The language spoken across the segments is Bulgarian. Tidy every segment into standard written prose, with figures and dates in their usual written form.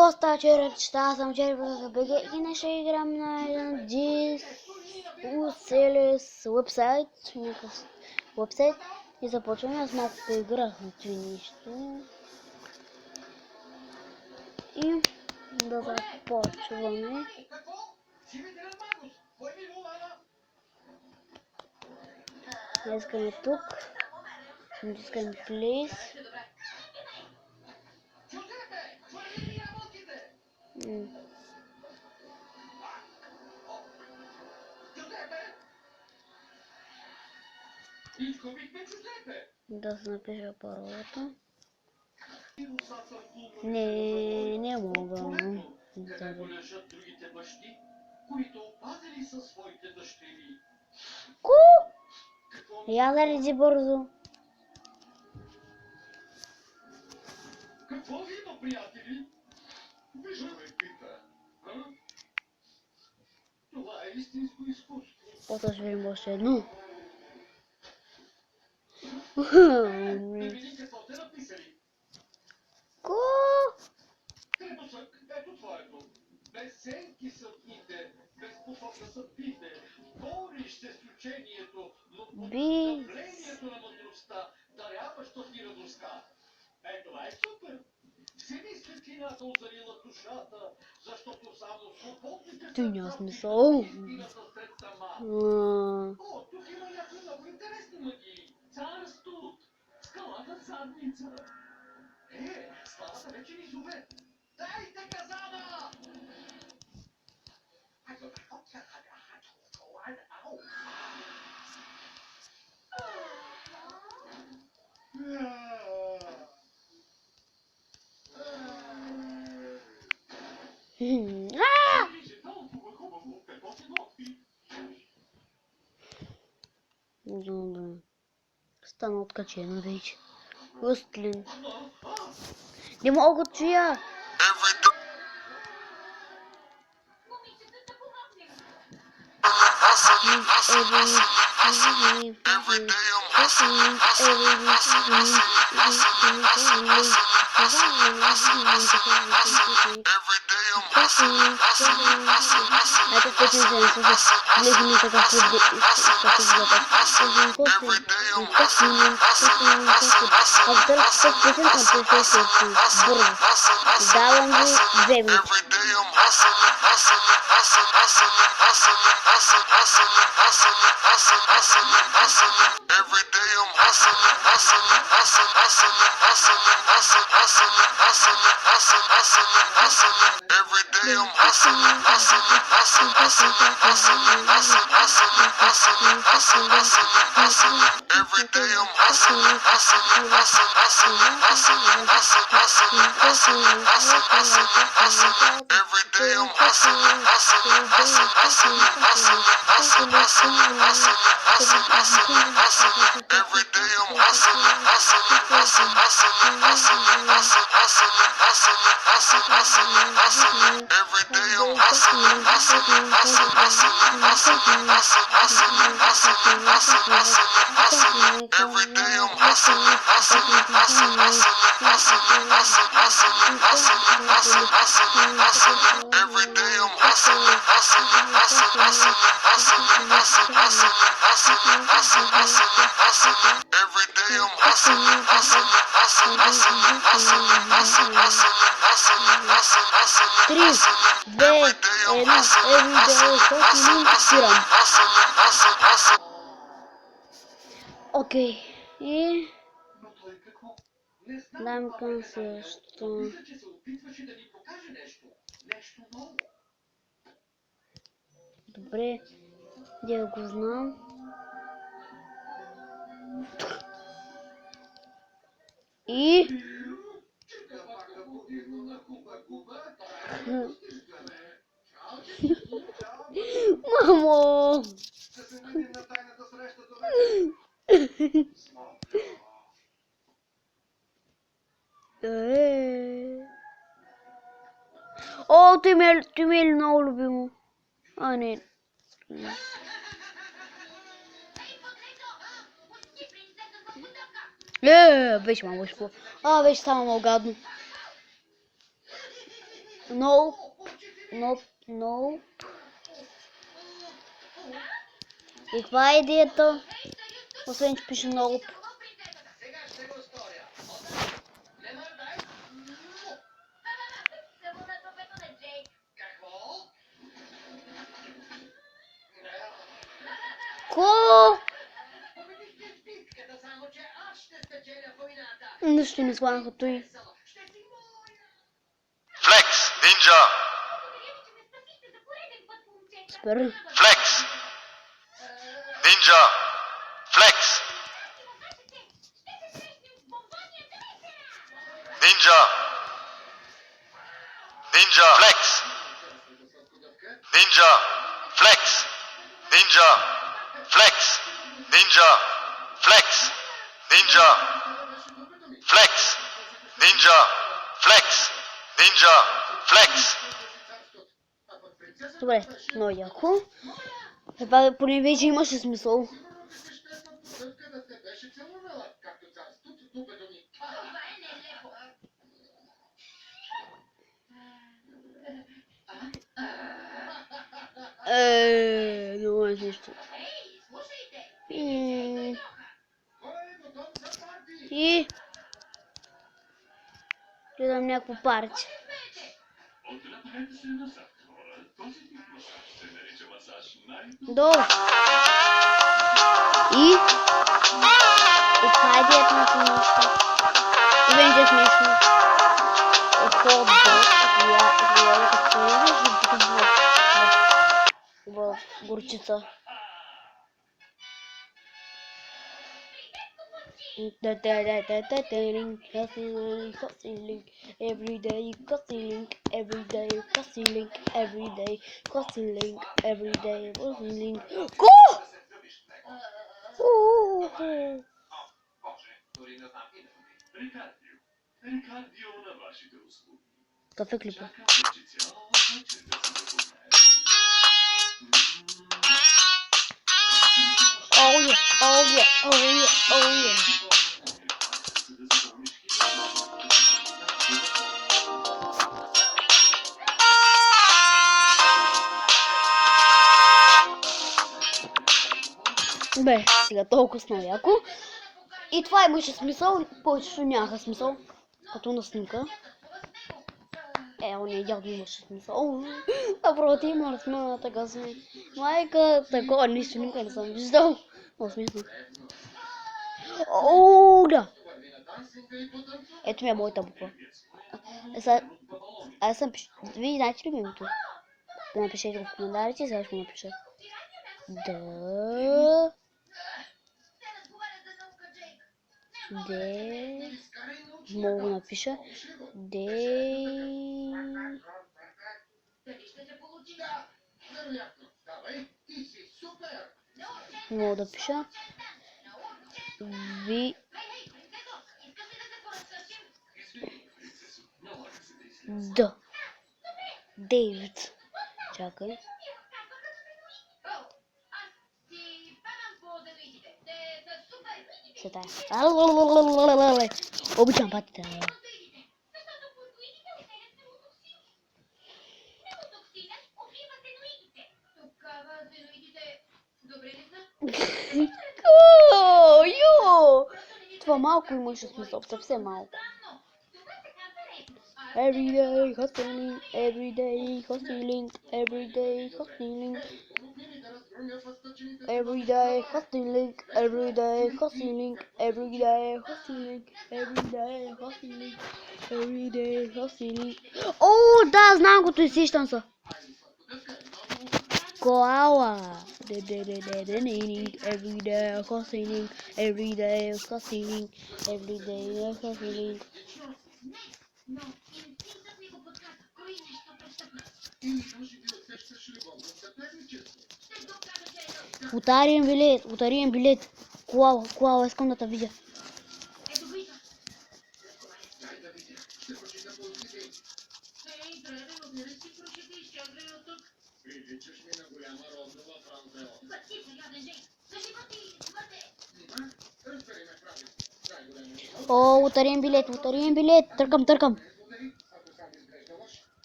Какво става, червечета? Аз съм Червечета БГ и днес ще играм на един Useles вебсайт, някакъв вебсайт и започваме. Аз малко поиграх на това нещо и да започваме. Искаме тук, натискаме Place. Да се напиша паролата. Не мога. Ку! Я зареди бързо. Какво ви има, приятели? Виждаме, Пита. Това е истинско изкуство. После ще видим още едно. Види какво те написали. Ку! Трепосък, ето твоето. Безсенки са дните, безпособна са дните. Говориш с изключението, но подавлението на мъдростта, даряващо ти радостта. Това е супер. Вземи светлината, озарила душата, защото само свободните Ти няма смисъл. сред сама. Тук има някои много интересни магии. Цар Студ, скалата задница. Славата вече ни зове. Дайте казана! Стана откачено вече. Устлин. Не мога да чуя. Это песня влезем така давам ви 2 минути. Окей. И дам към следващото. Добре, я го знам. И мамо! О, ти ми е много любимо. А, не. Беше мамочко. Беше само много гадно. Nope. Nope. Nope. И каква е идеята? Освен, че пише nope. Сега ще го сторя. Не мърдай. Какво? Ко? Победихте в битката, само че аз ще спечеля войната. Нищо не слагаха той. Ще си моя. Flex, Ninja. Супер. Flex. Ninja. Flex. Ninja. Ninja. Flex. Ninja. Flex. Ninja. Flex. Ninja. Flex. Ninja. Flex. Ninja. Flex. Ninja. Flex. Добре, много яко. Това поне вече имаше смисъл. Да те беше целунала, както царството дубето ми. Много е смешно. И гледам някакво парче. Долу. И това е идеята на това нещо. И венче е смешно. Хот-дог, в горчица. Everyday crossing link, everyday crossing link, everyday crossing link, everyday crossing link. Go! Рикардио на вашите услуги. Кафе клипа. Oh yeah, oh yeah, oh yeah, oh yeah. Бе, сега толкова сна яко. И това имаше смисъл, повечето нямаха смисъл. Като на снимка. Он явно имаше смисъл. Напротив, има размена така си. Майка, такова нищо никога не съм виждал. Много смешно. Ооо, да. Ето ми е моята буква. Аз съм пишу. Вие знаете ли името? Да напишете го в коментарите, сега ще го напиша. Да. Де. Мога да напиша. Де. Мога да пиша. Ви. Да. Дейвид. Чакай. Сета. Обичам патите. Това малко имаше смисъл, съвсем малко. Everyday hustling, everyday hustling, everyday hustling. Everyday hustling, everyday hustling, everyday hustling, everyday hustling, everyday hustling. О, да, знам го, той сещам се. Koala. Everyday hustling, everyday hustling, everyday hustling. Утариен билет. Коала, искам да те видя. О, утариен билет. Търкам.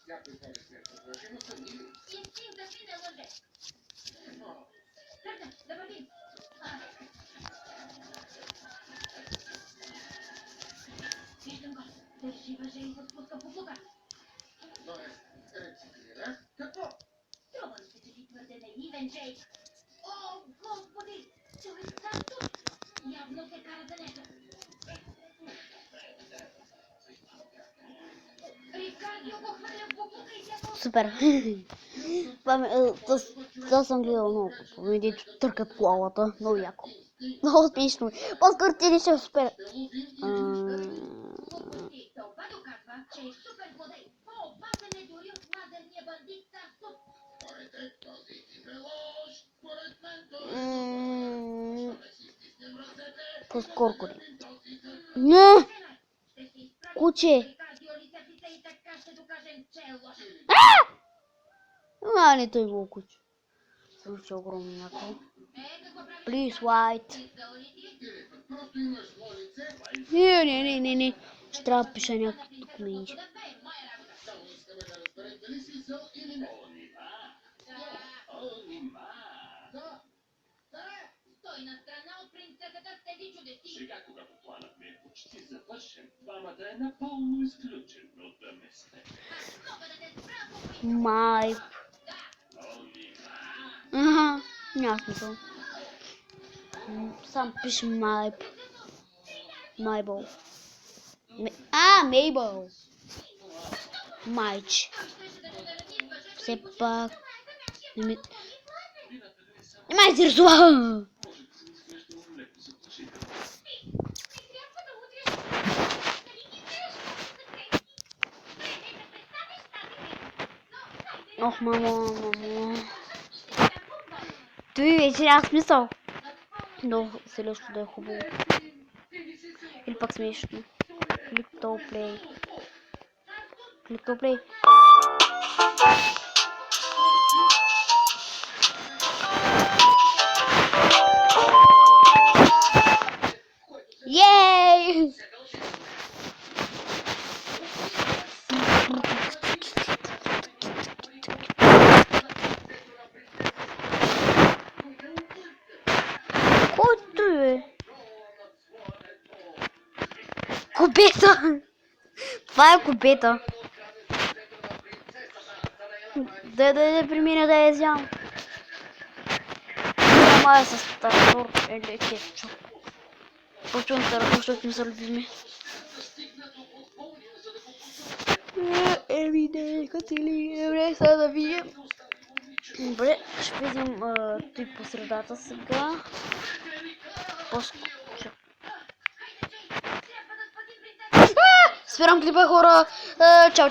Някой по-лесен предложи, но са мили. Истинка си не лъже. Тръгна, да вървим. Виждам го. Държи въже и се спуска по фука. Тоест, рециклира. Какво? Струвам се, че ти твърде наивен, Джейк. О, господи! Той е сам тук. Явно се кара за нещо. Рикардио го хвърля в буклука и тя го... Супер. Това съм гледал много. Видите, търкат плавата. Много яко. Много смешно. По-скоро ти не ще успеят. Глупости. Това доказва, че е супер злодей. По-опасен е дори от лазерния бандит Тарсут. Според този игралош, според мен той си стиснем ръцете. По-скоро. Не! Ще се изправим. Куче! Рикардио лицата и така ще докажем, че е лош. Не той го куче. Случи огромно яко. Какво правиш? Please, white. Искал ли ти? Просто имаш зло лице. Не. Ще трябва да пиша някакво документи. Да бе, моя работа. Само искаме да разберем дали си зъл или не. Да. Да. Стой на страна от принцесата с тези чудеси. Сега, когато планът ми е почти завършен, двамата е напълно изключен от да ме сте. Аз мога да те спра по принцесата. Май. Няма смисъл. Сам пише Майб. Майбъл. Мейбъл. Майч. Все пак... Не ме интересува! Ох, мамо. Той вече няма смисъл. Но селещо да е хубаво. Или пак смешно. Клиптоплей. Ей! Който е? Кубета! Това е кубета. Да премина да я взям. Ама е с Тартор или кетчуп. Почвам да разпущат ми сърдизми. Everyday, хотели, добре, сега да видим. Добре, ще видим той по средата сега. Спирам клипа, хора. Чао.